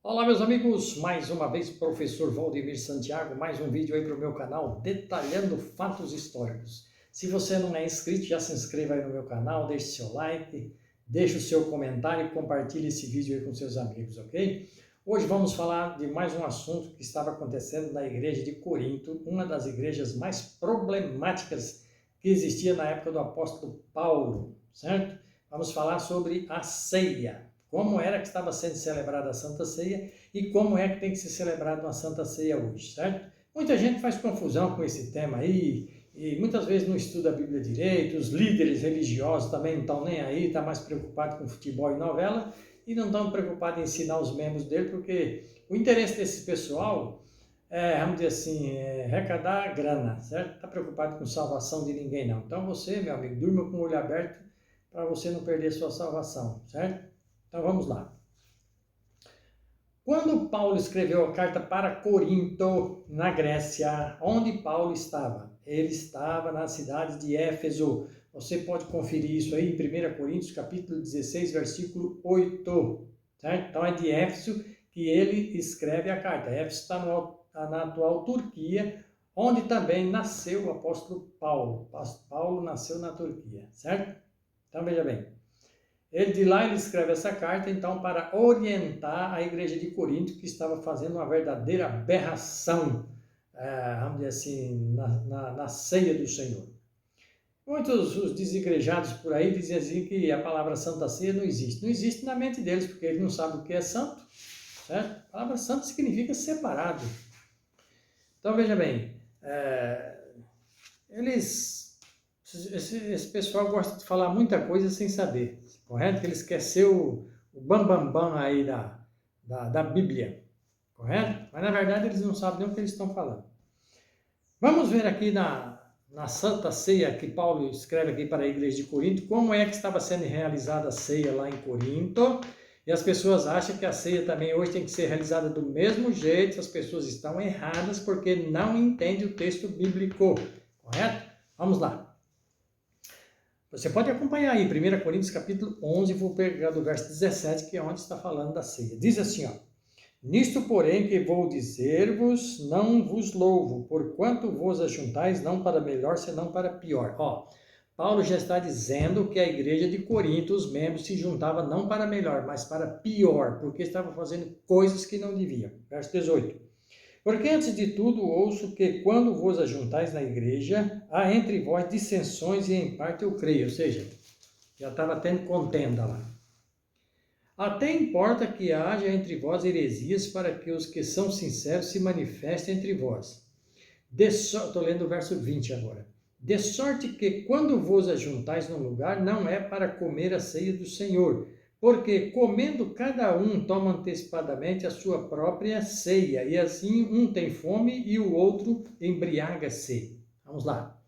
Olá, meus amigos, mais uma vez, professor Valdemir Santiago, mais um vídeo aí para o meu canal, detalhando fatos históricos. Se você não é inscrito, já se inscreva aí no meu canal, deixe seu like, deixe o seu comentário e compartilhe esse vídeo aí com seus amigos, ok? Hoje vamos falar de mais um assunto que estava acontecendo na igreja de Corinto, uma das igrejas mais problemáticas que existia na época do apóstolo Paulo, certo? Vamos falar sobre a ceia. Como era que estava sendo celebrada a Santa Ceia e como é que tem que ser celebrada uma Santa Ceia hoje, certo? Muita gente faz confusão com esse tema aí e muitas vezes não estuda a Bíblia direito, os líderes religiosos também não estão nem aí, estão mais preocupados com futebol e novela e não estão preocupados em ensinar os membros dele, porque o interesse desse pessoal vamos dizer assim, arrecadar grana, certo? Não está preocupado com salvação de ninguém não. Então você, meu amigo, durma com o olho aberto para você não perder sua salvação, certo? Então vamos lá. Quando Paulo escreveu a carta para Corinto, na Grécia, onde Paulo estava? Ele estava na cidade de Éfeso. Você pode conferir isso aí em 1 Coríntios, capítulo 16, versículo 8. Certo? Então é de Éfeso que ele escreve a carta. Éfeso está na atual Turquia, onde também nasceu o apóstolo Paulo. Paulo nasceu na Turquia, certo? Então veja bem. De lá ele escreve essa carta, então, para orientar a igreja de Corinto, que estava fazendo uma verdadeira aberração, vamos dizer assim, na ceia do Senhor. Muitos os desigrejados por aí dizem assim que a palavra Santa Ceia não existe. Não existe na mente deles, porque eles não sabem o que é santo, certo? A palavra santo significa separado. Então, veja bem, esse pessoal gosta de falar muita coisa sem saber, correto? Que eles querem ser o bam aí da Bíblia, correto? Mas na verdade eles não sabem nem o que eles estão falando. Vamos ver aqui na Santa Ceia que Paulo escreve aqui para a igreja de Corinto, como é que estava sendo realizada a ceia lá em Corinto. E as pessoas acham que a ceia também hoje tem que ser realizada do mesmo jeito. As pessoas estão erradas porque não entendem o texto bíblico, correto? Vamos lá. Você pode acompanhar aí, 1 Coríntios capítulo 11, vou pegar do verso 17, que é onde está falando da ceia. Diz assim, ó: Nisto, porém, que vou dizer-vos, não vos louvo, porquanto vos ajuntais não para melhor, senão para pior. Ó, Paulo já está dizendo que a igreja de Corinto, os membros se juntavam não para melhor, mas para pior, porque estavam fazendo coisas que não deviam. Verso 18. Porque antes de tudo ouço que quando vos ajuntais na igreja, há entre vós dissensões e em parte eu creio. Ou seja, já estava tendo contenda lá. Até importa que haja entre vós heresias para que os que são sinceros se manifestem entre vós. Estou lendo o verso 20 agora. De sorte que quando vos ajuntais num lugar, não é para comer a ceia do Senhor, porque comendo cada um toma antecipadamente a sua própria ceia, e assim um tem fome e o outro embriaga-se. Vamos lá.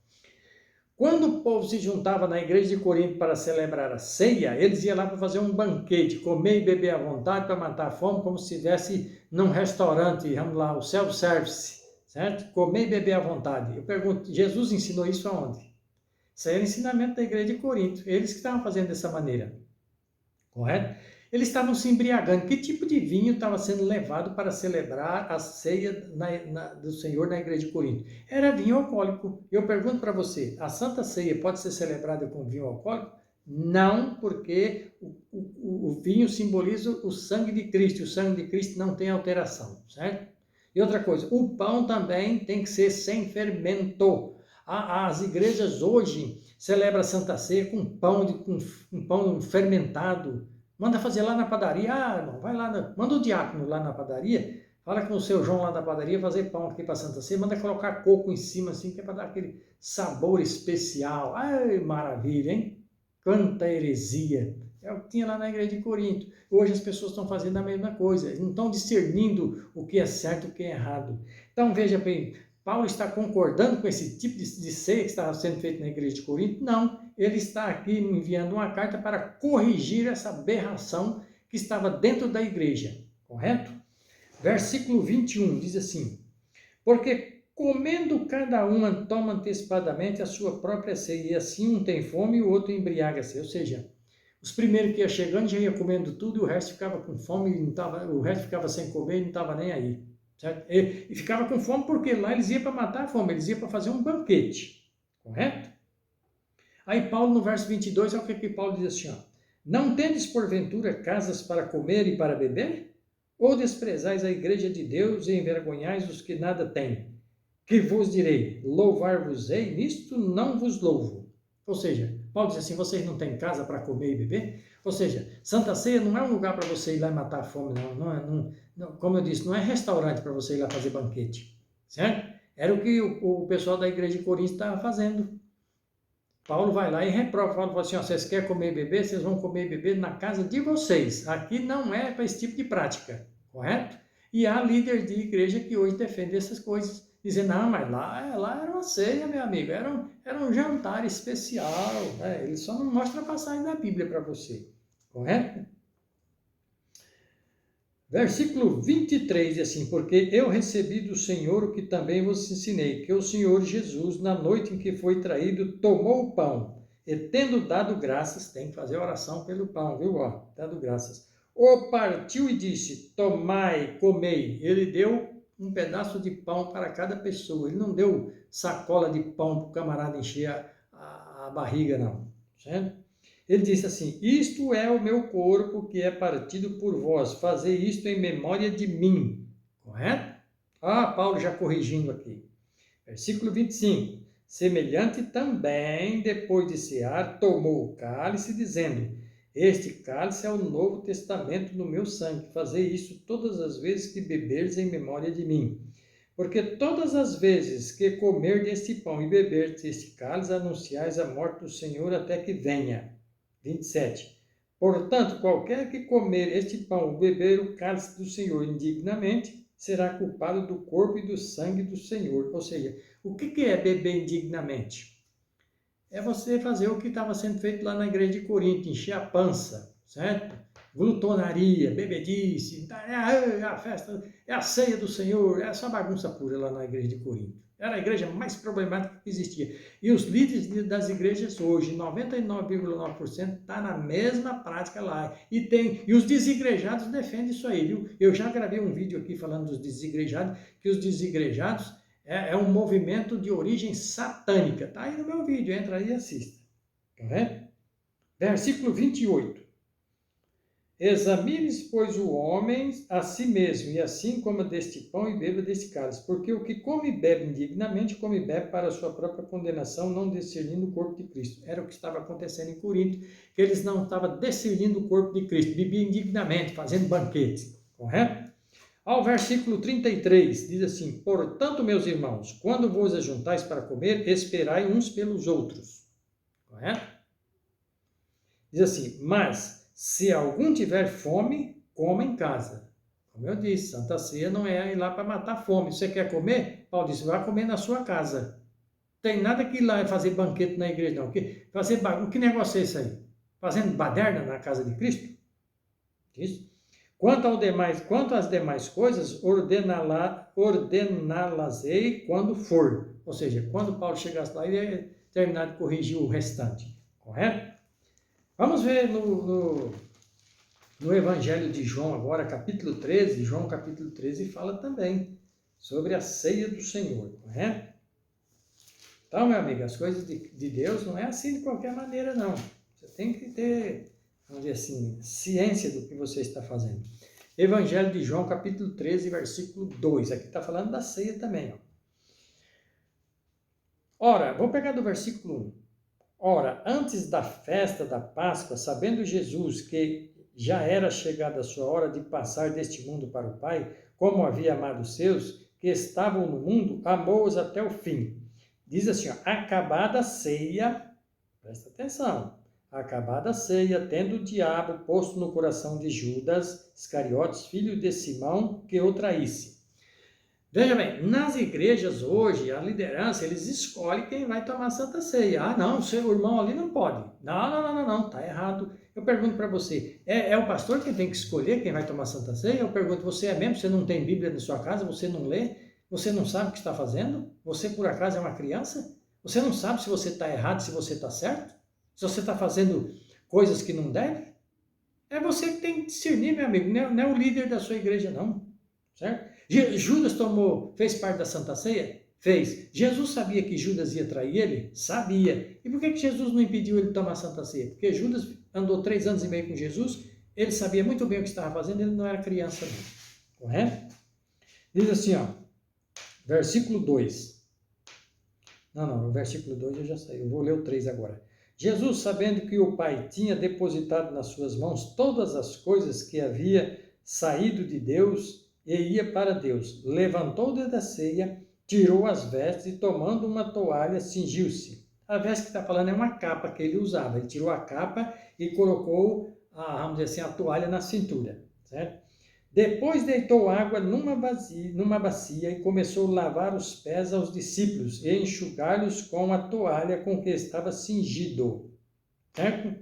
Quando o povo se juntava na igreja de Corinto para celebrar a ceia, eles iam lá para fazer um banquete, comer e beber à vontade para matar a fome, como se estivesse num restaurante, vamos lá, o self-service, certo? Comer e beber à vontade. Eu pergunto, Jesus ensinou isso aonde? Isso era ensinamento da igreja de Corinto, eles que estavam fazendo dessa maneira. Correto? Eles estavam se embriagando. Que tipo de vinho estava sendo levado para celebrar a ceia do Senhor na igreja de Corinto? Era vinho alcoólico. Eu pergunto para você, a Santa Ceia pode ser celebrada com vinho alcoólico? Não, porque o vinho simboliza o sangue de Cristo. O sangue de Cristo não tem alteração, certo? E outra coisa, o pão também tem que ser sem fermento. As igrejas hoje celebram a Santa Ceia com pão fermentado. Manda fazer lá na padaria. Irmão, vai lá, manda o diácono lá na padaria, fala com o seu João lá na padaria fazer pão aqui para Santa Ceia, manda colocar coco em cima assim, que é para dar aquele sabor especial. Ai, maravilha, hein? Quanta heresia. É o que tinha lá na igreja de Corinto. Hoje as pessoas estão fazendo a mesma coisa, não estão discernindo o que é certo e o que é errado. Então veja bem, Paulo está concordando com esse tipo de ceia que estava sendo feito na igreja de Corinto? Não, ele está aqui enviando uma carta para corrigir essa aberração que estava dentro da igreja, correto? Versículo 21 diz assim: Porque comendo cada um toma antecipadamente a sua própria ceia, e assim um tem fome e o outro embriaga-se. Ou seja, Os primeiros que iam chegando já ia comendo tudo e o resto ficava com fome, e não tava, o resto ficava sem comer e não estava nem aí. Certo? E ficava com fome porque lá eles iam para matar a fome, eles iam para fazer um banquete. Correto? Aí Paulo, no verso 22, é o que Paulo diz assim, ó, não tendes porventura casas para comer e para beber? Ou desprezais a igreja de Deus e envergonhais os que nada têm? Que vos direi, louvar-vos-ei, nisto não vos louvo. Ou seja, Paulo diz assim, vocês não têm casa para comer e beber? Ou seja, Santa Ceia não é um lugar para você ir lá e matar a fome, não, como eu disse, não é restaurante para você ir lá fazer banquete, certo? Era o que o pessoal da igreja de Corinto estava fazendo. Paulo vai lá e reprova, fala assim, ó, vocês querem comer e beber, vocês vão comer e beber na casa de vocês. Aqui não é para esse tipo de prática, correto? E há líderes de igreja que hoje defendem essas coisas, dizendo, não, mas lá era uma ceia, meu amigo, era um jantar especial, né? Ele só não mostra a passagem da Bíblia para você, correto? Versículo 23 diz assim, porque eu recebi do Senhor o que também vos ensinei, que o Senhor Jesus, na noite em que foi traído, tomou o pão, e tendo dado graças, tem que fazer oração pelo pão, viu? Ó, dado graças. O partiu e disse, tomai, comei. Ele deu um pedaço de pão para cada pessoa, ele não deu sacola de pão para o camarada encher a barriga, não, certo? Ele disse assim, isto é o meu corpo que é partido por vós, fazer isto em memória de mim, correto? Paulo já corrigindo aqui. Versículo 25, semelhante também, depois de cear, tomou o cálice, dizendo, este cálice é o novo testamento no meu sangue, fazer isso todas as vezes que beberdes em memória de mim. Porque todas as vezes que comer deste pão e beber deste cálice, anunciais a morte do Senhor até que venha. 27. Portanto, qualquer que comer este pão ou beber o cálice do Senhor indignamente, será culpado do corpo e do sangue do Senhor. Ou seja, o que é beber indignamente? É você fazer o que estava sendo feito lá na igreja de Corinto, encher a pança, certo? Glutonaria, bebedice, é a festa, é a ceia do Senhor, é essa bagunça pura lá na igreja de Corinto. Era a igreja mais problemática que existia. E os líderes das igrejas hoje, 99,9%, está na mesma prática lá. E os desigrejados defendem isso aí, viu? Eu já gravei um vídeo aqui falando dos desigrejados, que os desigrejados é um movimento de origem satânica. Está aí no meu vídeo, entra aí e assista. Correto? Versículo 28. Examine-se, pois, o homem a si mesmo, e assim coma deste pão e beba deste cálice. Porque o que come e bebe indignamente, come e bebe para a sua própria condenação, não discernindo o corpo de Cristo. Era o que estava acontecendo em Corinto, que eles não estavam discernindo o corpo de Cristo, bebiam indignamente, fazendo banquetes. Correto? Ao versículo 33, diz assim, portanto, meus irmãos, quando vos ajuntais para comer, esperai uns pelos outros. Correto? Diz assim, mas se algum tiver fome, coma em casa. Como eu disse, Santa Ceia não é ir lá para matar fome. Você quer comer? Paulo disse, vai comer na sua casa. Tem nada que ir lá fazer banquete na igreja, não. Que negócio é esse aí? Fazendo baderna na casa de Cristo? Isso. Quanto às demais coisas, ordená-las-ei quando for. Ou seja, quando Paulo chegasse lá, ele ia terminar de corrigir o restante. Correto? Vamos ver no Evangelho de João agora, capítulo 13. João capítulo 13 fala também sobre a ceia do Senhor. Correto? Então, meu amigo, as coisas de Deus não é assim de qualquer maneira, não. Você tem que ter, vamos dizer assim, ciência do que você está fazendo. Evangelho de João, capítulo 13, versículo 2. Aqui está falando da ceia também. Ó. Ora, vou pegar do versículo 1. Ora, antes da festa da Páscoa, sabendo Jesus que já era chegada a sua hora de passar deste mundo para o Pai, como havia amado os seus, que estavam no mundo, amou-os até o fim. Diz assim, ó, acabada a ceia, presta atenção, acabada a ceia, tendo o diabo posto no coração de Judas Iscariotes, filho de Simão, que o traísse. Veja bem, nas igrejas hoje, a liderança, eles escolhem quem vai tomar Santa Ceia. Ah, não, o seu irmão ali não pode. Não, está errado. Eu pergunto para você, é o pastor quem tem que escolher quem vai tomar Santa Ceia? Eu pergunto, você é mesmo? Você não tem Bíblia na sua casa? Você não lê? Você não sabe o que está fazendo? Você, por acaso, é uma criança? Você não sabe se você está errado, se você está certo? Se você está fazendo coisas que não deve? É você que tem que discernir, meu amigo, não é o líder da sua igreja, não. Certo? Judas fez parte da Santa Ceia? Fez. Jesus sabia que Judas ia trair ele? Sabia. E por que Jesus não impediu ele de tomar a Santa Ceia? Porque Judas andou 3 anos e meio com Jesus, ele sabia muito bem o que estava fazendo, ele não era criança não. Correto? Diz assim, ó, versículo 2. Não, o versículo 2 eu já sei, eu vou ler o 3 agora. Jesus, sabendo que o Pai tinha depositado nas suas mãos todas as coisas que havia saído de Deus e ia para Deus, levantou-se da ceia, tirou as vestes e, tomando uma toalha, cingiu-se. A veste que está falando é uma capa que ele usava. Ele tirou a capa e colocou, vamos dizer assim, a toalha na cintura, certo? Depois deitou água numa bacia e começou a lavar os pés aos discípulos e enxugá-los com a toalha com que estava cingido. Certo?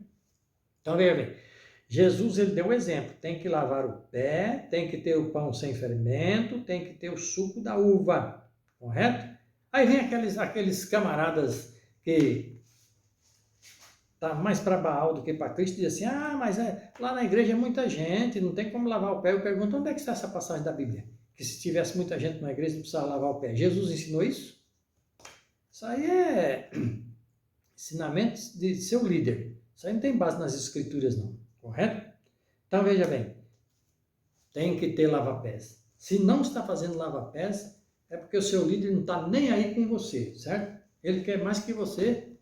Então, veja bem. Jesus, ele deu o exemplo. Tem que lavar o pé, tem que ter o pão sem fermento, tem que ter o suco da uva. Correto? Aí vem aqueles camaradas que tá mais para Baal do que para Cristo, diz assim, mas lá na igreja é muita gente, não tem como lavar o pé. Eu pergunto, onde é que está essa passagem da Bíblia? Que se tivesse muita gente na igreja, não precisava lavar o pé. Jesus ensinou isso? Isso aí é ensinamento de seu líder. Isso aí não tem base nas escrituras, não. Correto? Então, veja bem, tem que ter lava-pés. Se não está fazendo lava-pés, é porque o seu líder não está nem aí com você, certo? Ele quer mais que você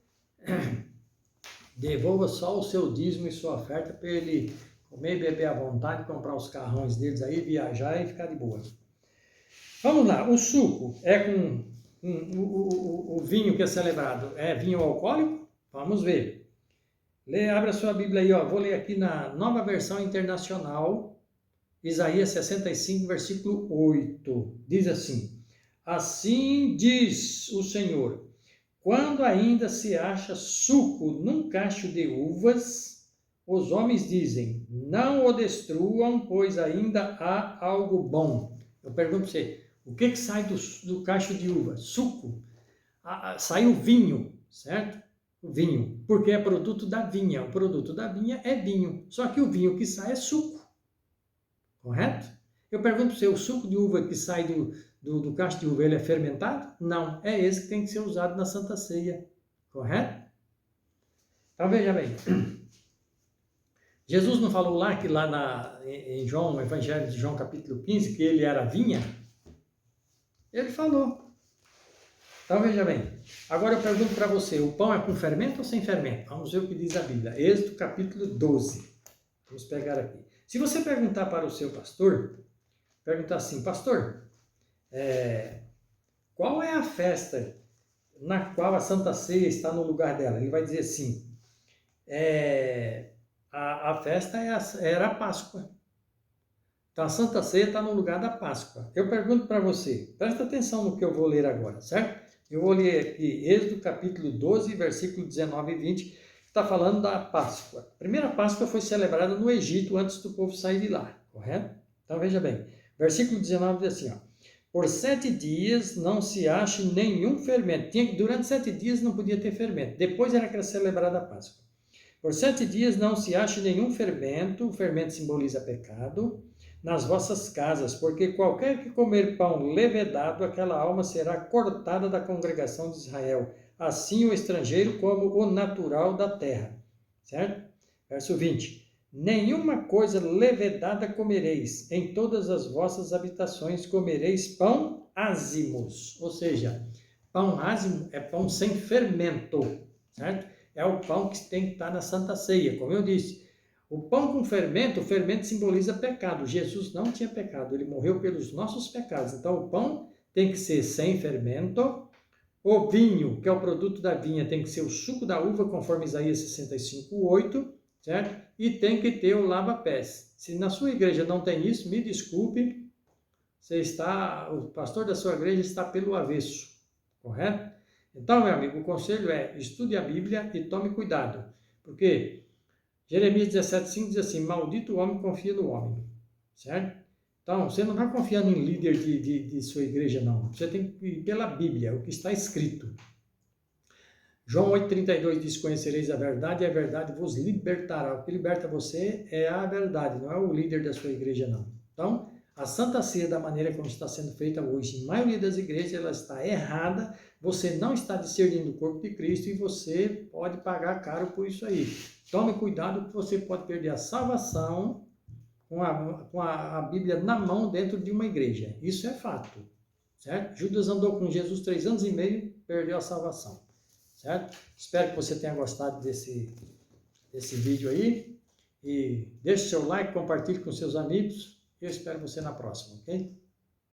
devolva só o seu dízimo e sua oferta para ele comer e beber à vontade, comprar os carrões deles aí, viajar e ficar de boa. Vamos lá, o suco é com o vinho que é celebrado, é vinho alcoólico? Vamos ver. Abre a sua Bíblia aí, ó. Vou ler aqui na Nova Versão Internacional, Isaías 65, versículo 8. Diz assim, assim diz o Senhor, quando ainda se acha suco num cacho de uvas, os homens dizem, não o destruam, pois ainda há algo bom. Eu pergunto para você, o que sai do cacho de uva? Suco. Sai o vinho, certo? O vinho, porque é produto da vinha. O produto da vinha é vinho, só que o vinho que sai é suco. Correto? Eu pergunto para você, o suco de uva que sai do cacho de uva, ele é fermentado? Não, é esse que tem que ser usado na Santa Ceia, correto? Então, veja bem, Jesus não falou em João, no Evangelho de João, capítulo 15, que ele era a vinha? Ele falou. Então, veja bem, agora eu pergunto para você, o pão é com fermento ou sem fermento? Vamos ver o que diz a Bíblia, Êxodo, capítulo 12. Vamos pegar aqui. Se você perguntar para o seu pastor, perguntar assim, pastor, qual é a festa na qual a Santa Ceia está no lugar dela? Ele vai dizer assim, a festa era a Páscoa. Então a Santa Ceia está no lugar da Páscoa. Eu pergunto para você, presta atenção no que eu vou ler agora, certo? Eu vou ler aqui Êxodo capítulo 12, versículo 19 e 20, que está falando da Páscoa. A primeira Páscoa foi celebrada no Egito antes do povo sair de lá, correto? Então veja bem, versículo 19 diz assim, ó, por 7 dias não se ache nenhum fermento. Durante 7 dias não podia ter fermento. Depois era celebrada a Páscoa. Por 7 dias não se ache nenhum fermento. O fermento simboliza pecado nas vossas casas, porque qualquer que comer pão levedado, aquela alma será cortada da congregação de Israel. Assim o estrangeiro como o natural da terra. Certo? Verso 20. Nenhuma coisa levedada comereis, em todas as vossas habitações comereis pão ázimos, ou seja, pão ázimo é pão sem fermento, certo? É o pão que tem que estar na Santa Ceia, como eu disse. O pão com fermento, o fermento simboliza pecado. Jesus não tinha pecado, ele morreu pelos nossos pecados. Então o pão tem que ser sem fermento. O vinho, que é o produto da vinha, tem que ser o suco da uva, conforme Isaías 65:8. Certo? E tem que ter o lava-pés. Se na sua igreja não tem isso, me desculpe, o pastor da sua igreja está pelo avesso, correto? Então, meu amigo, o conselho é, estude a Bíblia e tome cuidado, porque Jeremias 17:5 diz assim, maldito o homem confia no homem, certo? Então, você não vai confiando em líder de sua igreja, não. Você tem que ir pela Bíblia, o que está escrito. João 8,32 diz: conhecereis a verdade e a verdade vos libertará. O que liberta você é a verdade, não é o líder da sua igreja, não. Então, a Santa Ceia, da maneira como está sendo feita hoje, em maioria das igrejas, ela está errada. Você não está discernindo o corpo de Cristo e você pode pagar caro por isso aí. Tome cuidado que você pode perder a salvação com a Bíblia na mão dentro de uma igreja. Isso é fato, certo? Judas andou com Jesus 3 anos e meio, perdeu a salvação, certo? Espero que você tenha gostado desse vídeo aí e deixe seu like, compartilhe com seus amigos. Eu espero você na próxima, ok?